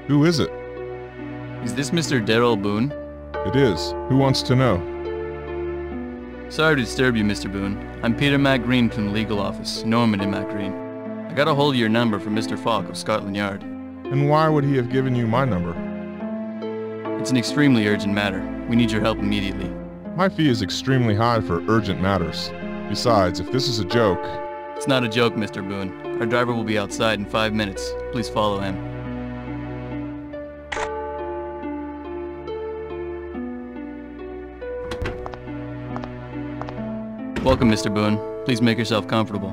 Who is it? Is this Mr. Darrell Boone? It is. Who wants to know? Sorry to disturb you, Mr. Boone. I'm Peter MacGreen from the legal office, Norman and MacGreen. I got a hold of your number from Mr. Falk of Scotland Yard. And why would he have given you my number? It's an extremely urgent matter. We need your help immediately. My fee is extremely high for urgent matters. Besides, if this is a joke... It's not a joke, Mr. Boone. Our driver will be outside in 5 minutes. Please follow him. Welcome, Mr. Boone. Please make yourself comfortable.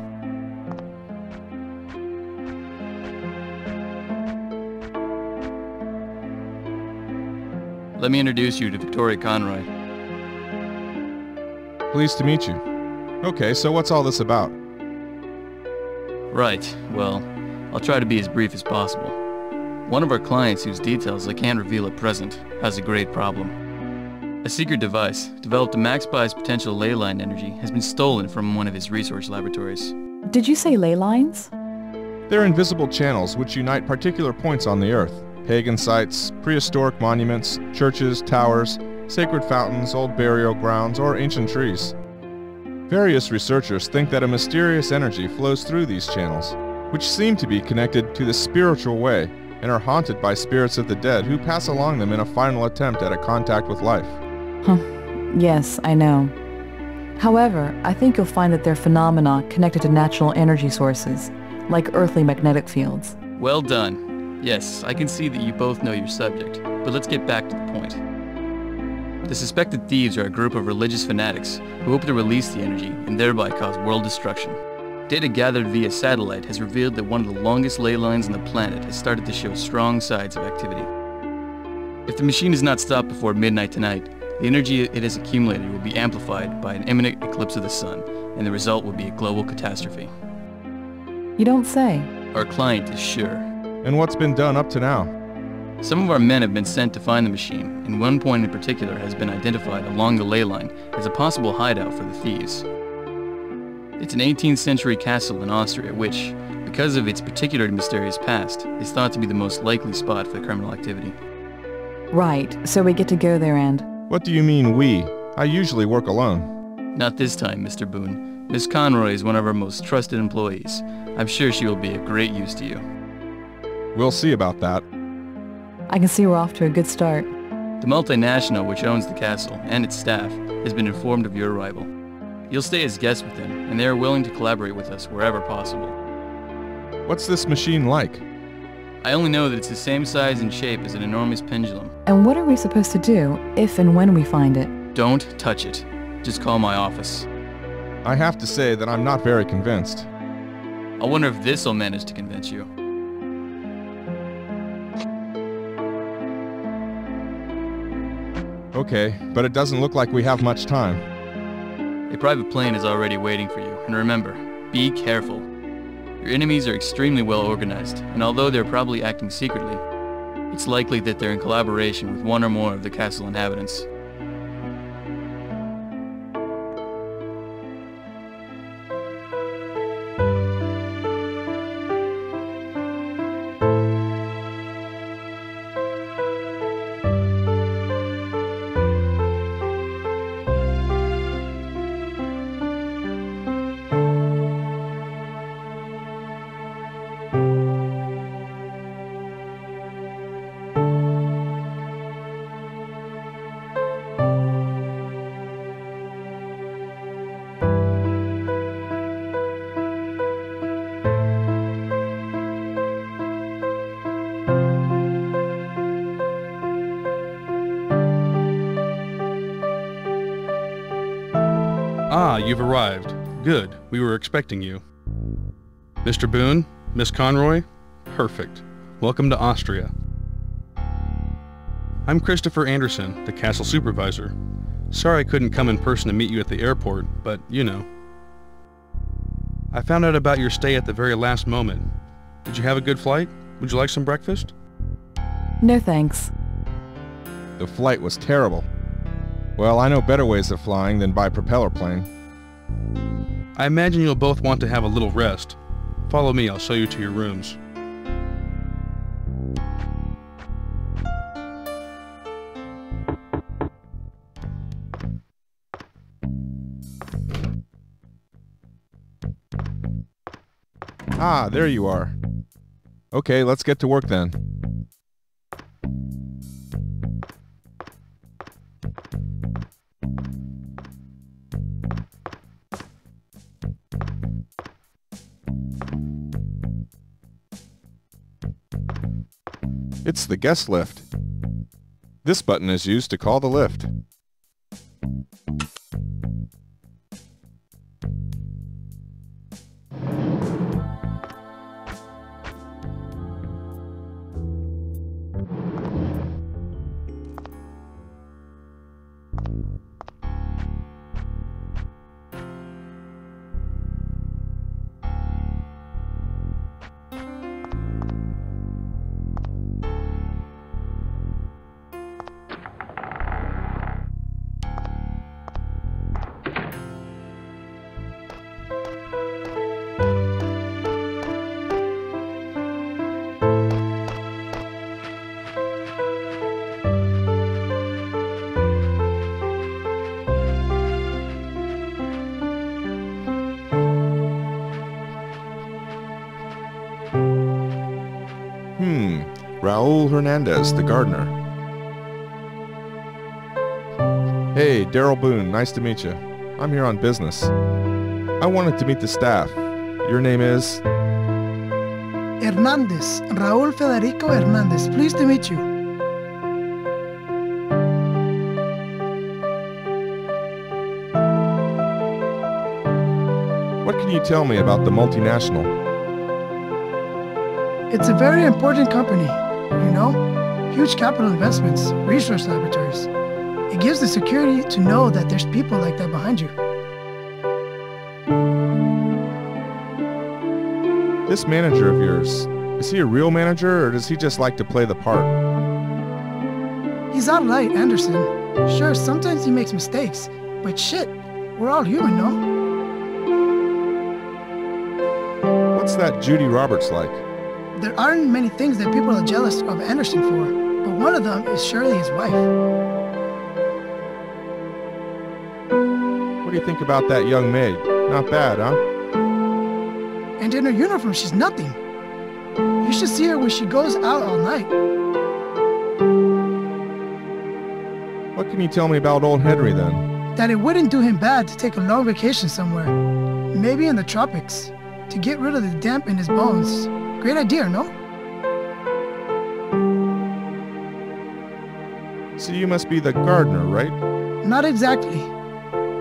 Let me introduce you to Victoria Conroy. Pleased to meet you. Okay, so what's all this about? Right, well, I'll try to be as brief as possible. One of our clients, whose details I can't reveal at present, has a great problem. A secret device, developed to maximize potential ley line energy, has been stolen from one of his research laboratories. Did you say ley lines? They're invisible channels which unite particular points on the Earth. Pagan sites, prehistoric monuments, churches, towers, sacred fountains, old burial grounds, or ancient trees. Various researchers think that a mysterious energy flows through these channels, which seem to be connected to the spiritual way and are haunted by spirits of the dead who pass along them in a final attempt at a contact with life. Huh. Yes, I know. However, I think you'll find that they're phenomena connected to natural energy sources, like earthly magnetic fields. Well done. Yes, I can see that you both know your subject, but let's get back to the point. The suspected thieves are a group of religious fanatics who hope to release the energy and thereby cause world destruction. Data gathered via satellite has revealed that one of the longest ley lines on the planet has started to show strong signs of activity. If the machine is not stopped before midnight tonight, the energy it has accumulated will be amplified by an imminent eclipse of the sun, and the result will be a global catastrophe. You don't say. Our client is sure. And what's been done up to now? Some of our men have been sent to find the machine, and one point in particular has been identified along the ley line as a possible hideout for the thieves. It's an 18th century castle in Austria which, because of its particularly mysterious past, is thought to be the most likely spot for the criminal activity. Right, so we get to go there and... What do you mean, we? I usually work alone. Not this time, Mr. Boone. Miss Conroy is one of our most trusted employees. I'm sure she will be of great use to you. We'll see about that. I can see we're off to a good start. The multinational which owns the castle and its staff has been informed of your arrival. You'll stay as guests with them, and they are willing to collaborate with us wherever possible. What's this machine like? I only know that it's the same size and shape as an enormous pendulum. And what are we supposed to do if and when we find it? Don't touch it. Just call my office. I have to say that I'm not very convinced. I wonder if this'll manage to convince you. Okay, but it doesn't look like we have much time. A private plane is already waiting for you, and remember, be careful. Your enemies are extremely well organized, and although they're probably acting secretly, it's likely that they're in collaboration with one or more of the castle inhabitants. Ah, you've arrived. Good. We were expecting you. Mr. Boone? Miss Conroy? Perfect. Welcome to Austria. I'm Christopher Anderson, the castle supervisor. Sorry I couldn't come in person to meet you at the airport, but you know. I found out about your stay at the very last moment. Did you have a good flight? Would you like some breakfast? No thanks. The flight was terrible. Well, I know better ways of flying than by propeller plane. I imagine you'll both want to have a little rest. Follow me, I'll show you to your rooms. Ah, there you are. Okay, let's get to work then. It's the guest lift. This button is used to call the lift. Raul Hernandez, the gardener. Hey, Daryl Boone, nice to meet you. I'm here on business. I wanted to meet the staff. Your name is? Hernandez, Raul Federico Hernandez. Pleased to meet you. What can you tell me about the multinational? It's a very important company, you know? Huge capital investments, research laboratories. It gives the security to know that there's people like that behind you. This manager of yours, is he a real manager or does he just like to play the part? He's alright, Anderson. Sure, sometimes he makes mistakes, but shit, we're all human, no? What's that Judy Roberts like? There aren't many things that people are jealous of Anderson for, but one of them is surely his wife. What do you think about that young maid? Not bad, huh? And in her uniform, she's nothing. You should see her when she goes out all night. What can you tell me about old Henry then? That it wouldn't do him bad to take a long vacation somewhere. Maybe in the tropics, to get rid of the damp in his bones. Great idea, no? So you must be the gardener, right? Not exactly.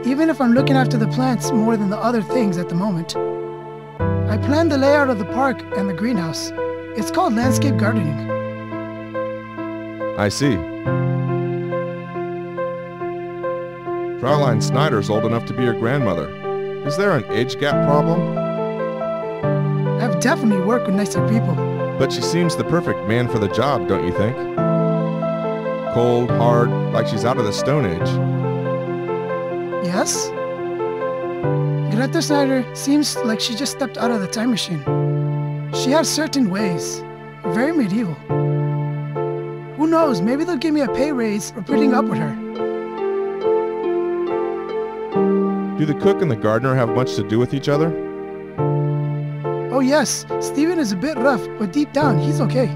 Even if I'm looking after the plants more than the other things at the moment. I planned the layout of the park and the greenhouse. It's called landscape gardening. I see. Fraulein Snyder's old enough to be your grandmother. Is there an age gap problem? I've definitely worked with nicer people. But she seems the perfect man for the job, don't you think? Cold, hard, like she's out of the Stone Age. Yes? Greta Snyder seems like she just stepped out of the time machine. She has certain ways, very medieval. Who knows, maybe they'll give me a pay raise for putting up with her. Do the cook and the gardener have much to do with each other? Oh yes, Steven is a bit rough, but deep down, he's okay.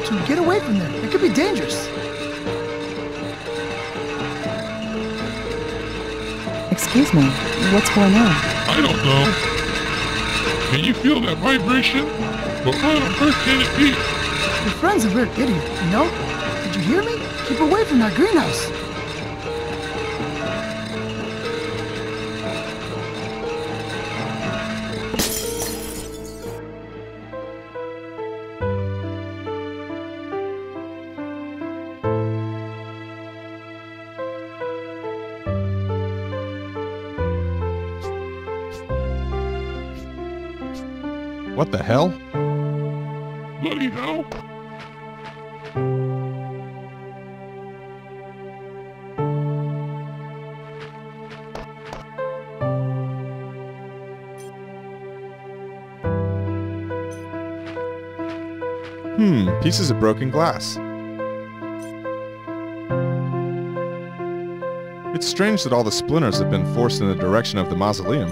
you to get away from there. It could be dangerous. Excuse me, what's going on? I don't know. Can you feel that vibration? But what on earth can it be? Your friend's a weird idiot, you know? Did you hear me? Keep away from that greenhouse. What the hell? Bloody hell. Pieces of broken glass. It's strange that all the splinters have been forced in the direction of the mausoleum.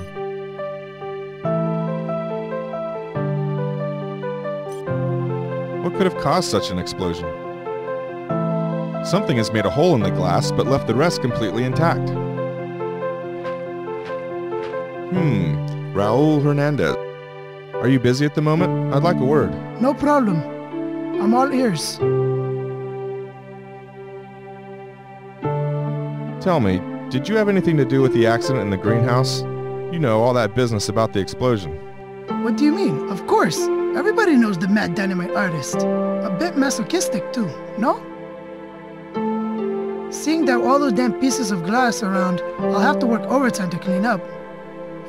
What could have caused such an explosion? Something has made a hole in the glass but left the rest completely intact. Raul Hernandez. Are you busy at the moment? I'd like a word. No problem. I'm all ears. Tell me, did you have anything to do with the accident in the greenhouse? You know, all that business about the explosion. What do you mean? Of course. Everybody knows the mad dynamite artist. A bit masochistic too, no? Seeing that all those damn pieces of glass around, I'll have to work overtime to clean up.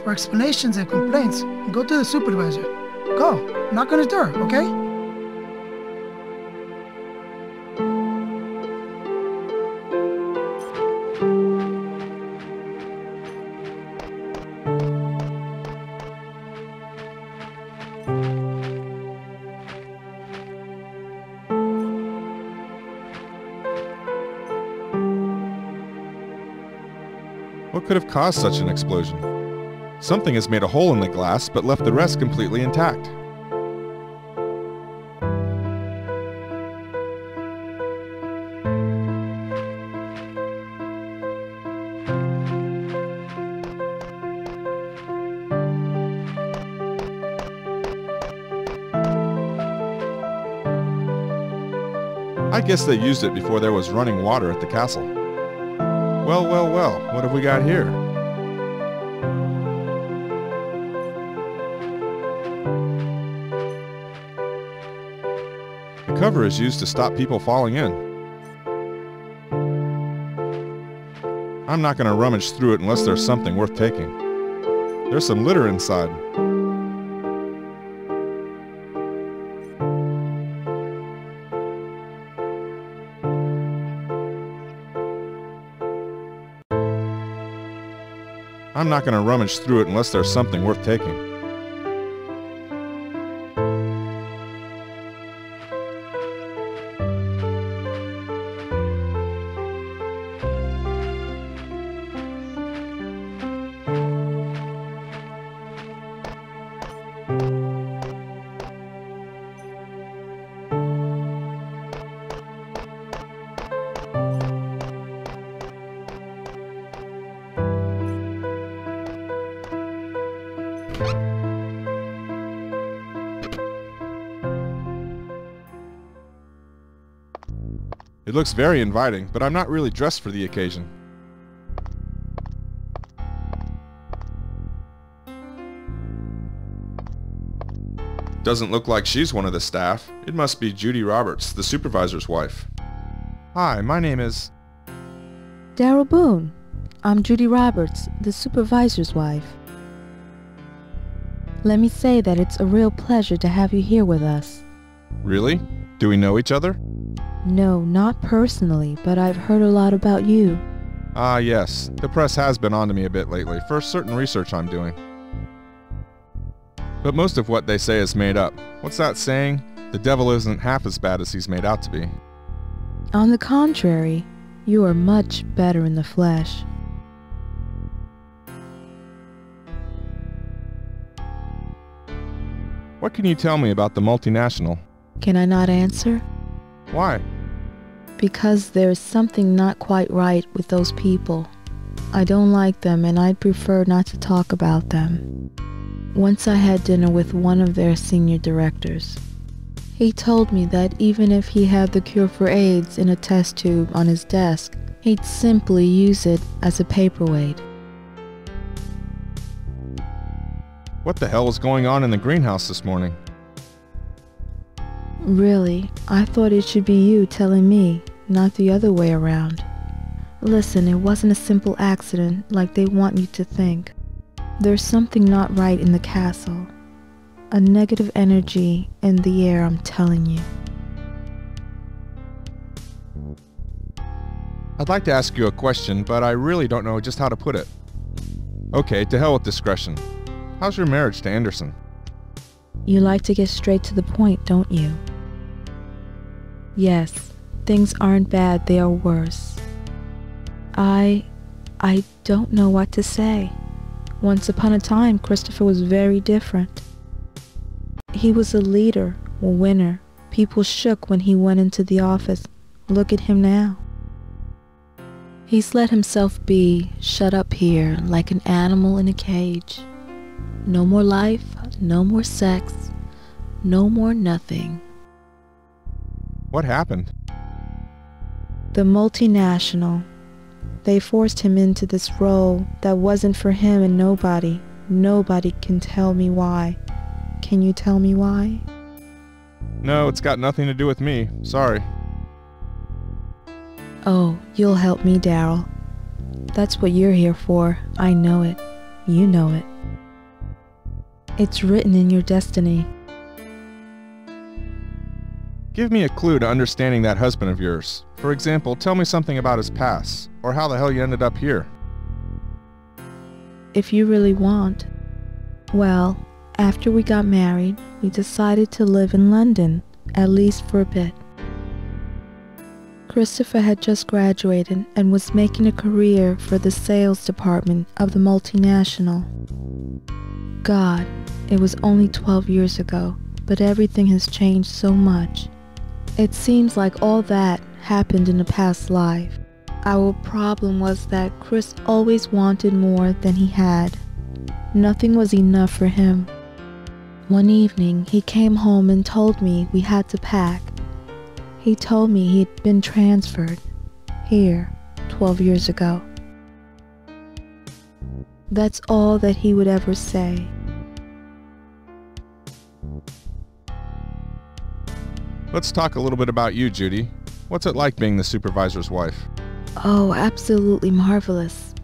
For explanations and complaints, go to the supervisor. Go, knock on his door, okay? What could have caused such an explosion? Something has made a hole in the glass but left the rest completely intact. I guess they used it before there was running water at the castle. Well, well, well, what have we got here? The cover is used to stop people falling in. I'm not going to rummage through it unless there's something worth taking. There's some litter inside. I'm not going to rummage through it unless there's something worth taking. It looks very inviting, but I'm not really dressed for the occasion. Doesn't look like she's one of the staff. It must be Judy Roberts, the supervisor's wife. Hi, my name is... Daryl Boone. I'm Judy Roberts, the supervisor's wife. Let me say that it's a real pleasure to have you here with us. Really? Do we know each other? No, not personally, but I've heard a lot about you. Ah, yes. The press has been on to me a bit lately for certain research I'm doing. But most of what they say is made up. What's that saying? The devil isn't half as bad as he's made out to be. On the contrary, you are much better in the flesh. What can you tell me about the multinational? Can I not answer? Why? Because there's something not quite right with those people. I don't like them and I'd prefer not to talk about them. Once I had dinner with one of their senior directors. He told me that even if he had the cure for AIDS in a test tube on his desk, he'd simply use it as a paperweight. What the hell was going on in the greenhouse this morning? Really, I thought it should be you telling me, not the other way around. Listen, it wasn't a simple accident like they want you to think. There's something not right in the castle. A negative energy in the air, I'm telling you. I'd like to ask you a question, but I really don't know just how to put it. Okay, to hell with discretion. How's your marriage to Anderson? You like to get straight to the point, don't you? Yes, things aren't bad, they are worse. I don't know what to say. Once upon a time, Christopher was very different. He was a leader, a winner. People shook when he went into the office. Look at him now. He's let himself be shut up here like an animal in a cage. No more life, no more sex, no more nothing. What happened? The multinational. They forced him into this role that wasn't for him and nobody can tell me why. Can you tell me why? No, it's got nothing to do with me. Sorry. Oh, you'll help me, Daryl. That's what you're here for. I know it. You know it. It's written in your destiny. Give me a clue to understanding that husband of yours. For example, tell me something about his past, or how the hell you ended up here. If you really want. Well, after we got married, we decided to live in London, at least for a bit. Christopher had just graduated and was making a career for the sales department of the multinational. God, it was only 12 years ago, but everything has changed so much. It seems like all that happened in a past life. Our problem was that Chris always wanted more than he had. Nothing was enough for him. One evening, he came home and told me we had to pack. He told me he'd been transferred here 12 years ago. That's all that he would ever say. Let's talk a little bit about you, Judy. What's it like being the supervisor's wife? Oh, absolutely marvelous.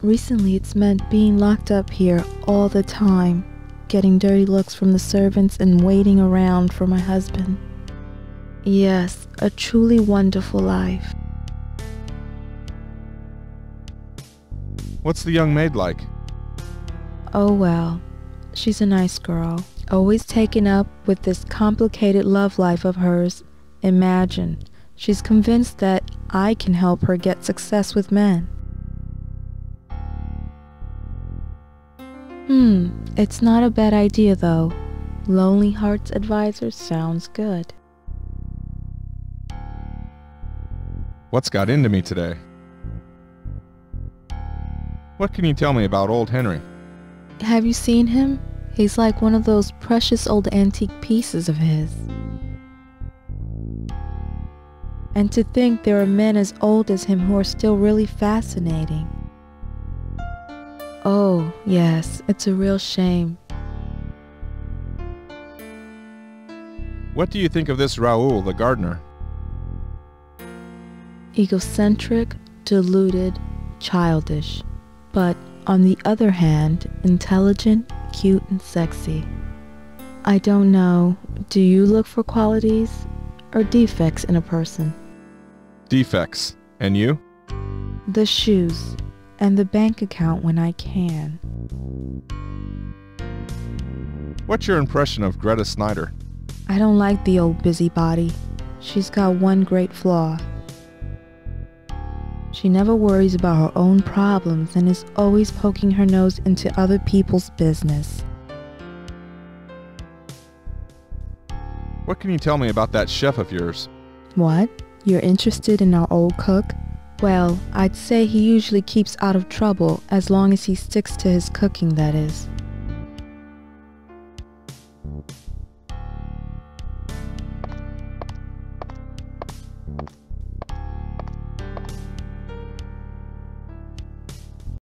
Recently it's meant being locked up here all the time, getting dirty looks from the servants and waiting around for my husband. Yes, a truly wonderful life. What's the young maid like? Oh well, she's a nice girl, always taken up with this complicated love life of hers. Imagine, she's convinced that I can help her get success with men. It's not a bad idea though. Lonely Hearts Advisor sounds good. What's got into me today? What can you tell me about old Henry? Have you seen him? He's like one of those precious old antique pieces of his. And to think there are men as old as him who are still really fascinating. Oh, yes, it's a real shame. What do you think of this Raoul, the gardener? Egocentric, deluded, childish. But on the other hand, intelligent, cute, and sexy. I don't know, do you look for qualities or defects in a person? Defects. And you? The shoes and the bank account when I can. What's your impression of Greta Snyder? I don't like the old busybody. She's got one great flaw. She never worries about her own problems and is always poking her nose into other people's business. What can you tell me about that chef of yours? What? You're interested in our old cook? Well, I'd say he usually keeps out of trouble as long as he sticks to his cooking, that is.